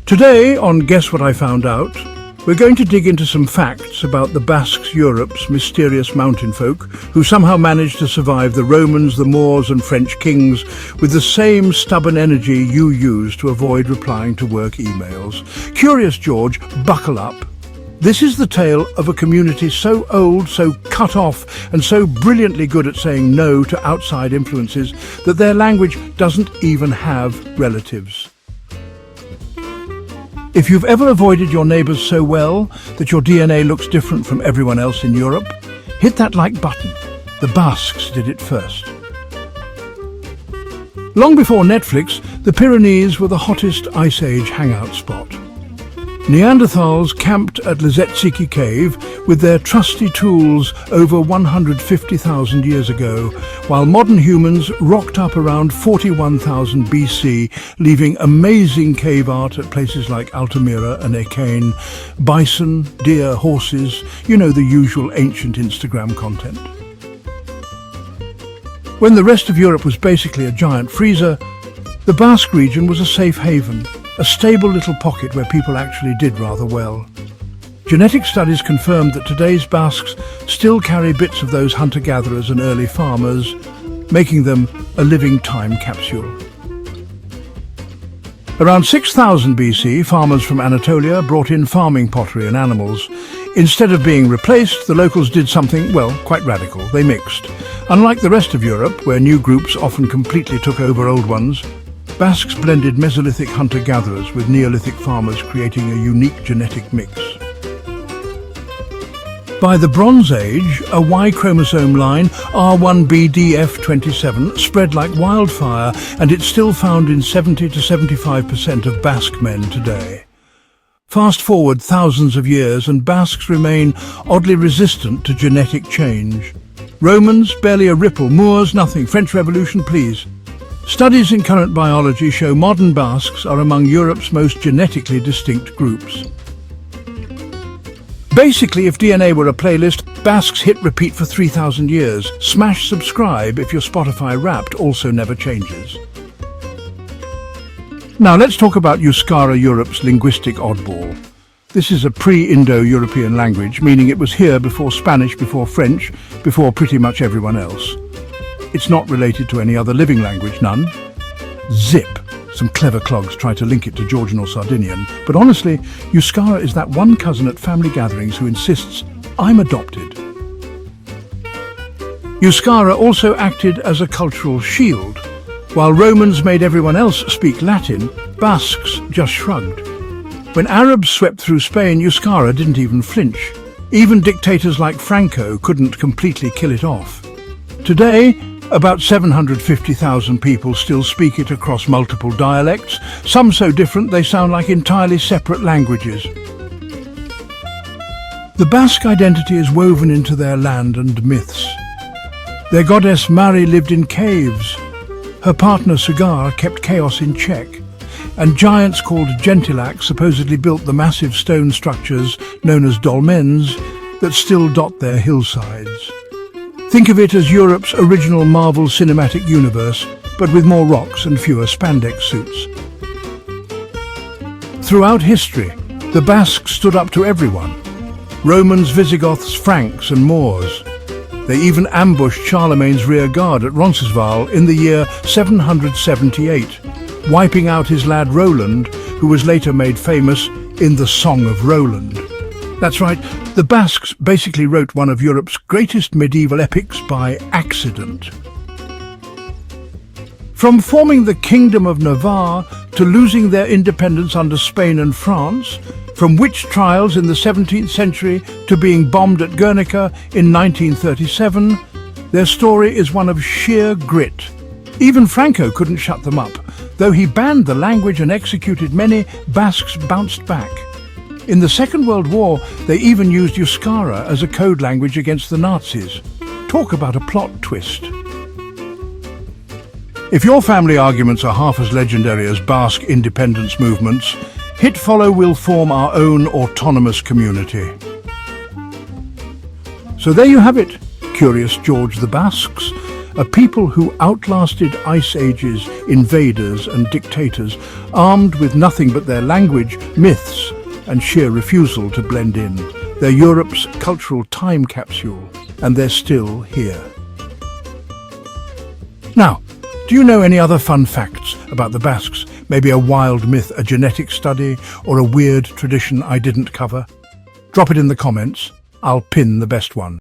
Today on Guess What I Found Out, we're going to dig into some facts about the Basques, Europe's mysterious mountain folk who somehow managed to survive the Romans, the Moors and French kings with the same stubborn energy you use to avoid replying to work emails. Curious George, buckle up. This is the tale of a community so old, so cut off and so brilliantly good at saying no to outside influences that their language doesn't even have relatives. If you've ever avoided your neighbours so well that your DNA looks different from everyone else in Europe, hit that like button. The Basques did it first. Long before Netflix, the Pyrenees were the hottest Ice Age hangout spot. Neanderthals camped at Lezetsiki Cave with their trusty tools over 150,000 years ago, while modern humans rocked up around 41,000 BC, leaving amazing cave art at places like Altamira and Ekain, bison, deer, horses, you know, the usual ancient Instagram content. When the rest of Europe was basically a giant freezer, the Basque region was a safe haven, a stable little pocket where people actually did rather well. Genetic studies confirmed that today's Basques still carry bits of those hunter-gatherers and early farmers, making them a living time capsule. Around 6000 BC, farmers from Anatolia brought in farming pottery and animals. Instead of being replaced, the locals did something, well, quite radical. They mixed. Unlike the rest of Europe, where new groups often completely took over old ones, Basques blended Mesolithic hunter-gatherers with Neolithic farmers, creating a unique genetic mix. By the Bronze Age, a Y chromosome line, R1bdf27, spread like wildfire, and it's still found in 70 to 75% of Basque men today. Fast forward thousands of years and Basques remain oddly resistant to genetic change. Romans, barely a ripple. Moors, nothing. French Revolution, please. Studies in current biology show modern Basques are among Europe's most genetically distinct groups. Basically, if DNA were a playlist, Basques hit repeat for 3,000 years. Smash subscribe if your Spotify Wrapped also never changes. Now let's talk about Euskara, Europe's linguistic oddball. This is a pre-Indo-European language, meaning it was here before Spanish, before French, before pretty much everyone else. It's not related to any other living language, none. Zip. Some clever clogs try to link it to Georgian or Sardinian, but honestly, Euskara is that one cousin at family gatherings who insists, "I'm adopted." Euskara also acted as a cultural shield. While Romans made everyone else speak Latin, Basques just shrugged. When Arabs swept through Spain, Euskara didn't even flinch. Even dictators like Franco couldn't completely kill it off. Today, about 750,000 people still speak it across multiple dialects, some so different they sound like entirely separate languages. The Basque identity is woven into their land and myths. Their goddess Mari lived in caves. Her partner Sugar kept chaos in check. And giants called Gentilacs supposedly built the massive stone structures known as dolmens that still dot their hillsides. Think of it as Europe's original Marvel Cinematic Universe, but with more rocks and fewer spandex suits. Throughout history, the Basques stood up to everyone. Romans, Visigoths, Franks and Moors. They even ambushed Charlemagne's rear guard at Roncesvalles in the year 778, wiping out his lad Roland, who was later made famous in the Song of Roland. That's right, the Basques basically wrote one of Europe's greatest medieval epics by accident. From forming the Kingdom of Navarre to losing their independence under Spain and France, from witch trials in the 17th century to being bombed at Guernica in 1937, their story is one of sheer grit. Even Franco couldn't shut them up. Though he banned the language and executed many, Basques bounced back. In the Second World War, they even used Euskara as a code language against the Nazis. Talk about a plot twist. If your family arguments are half as legendary as Basque independence movements, hit follow will form our own autonomous community. So there you have it, Curious George the Basques, A people who outlasted ice ages, invaders and dictators, armed with nothing but their language, myths and sheer refusal to blend in. They're Europe's cultural time capsule, and they're still here. Now, do you know any other fun facts about the Basques? Maybe a wild myth, a genetic study, or a weird tradition I didn't cover? Drop it in the comments. I'll pin the best one.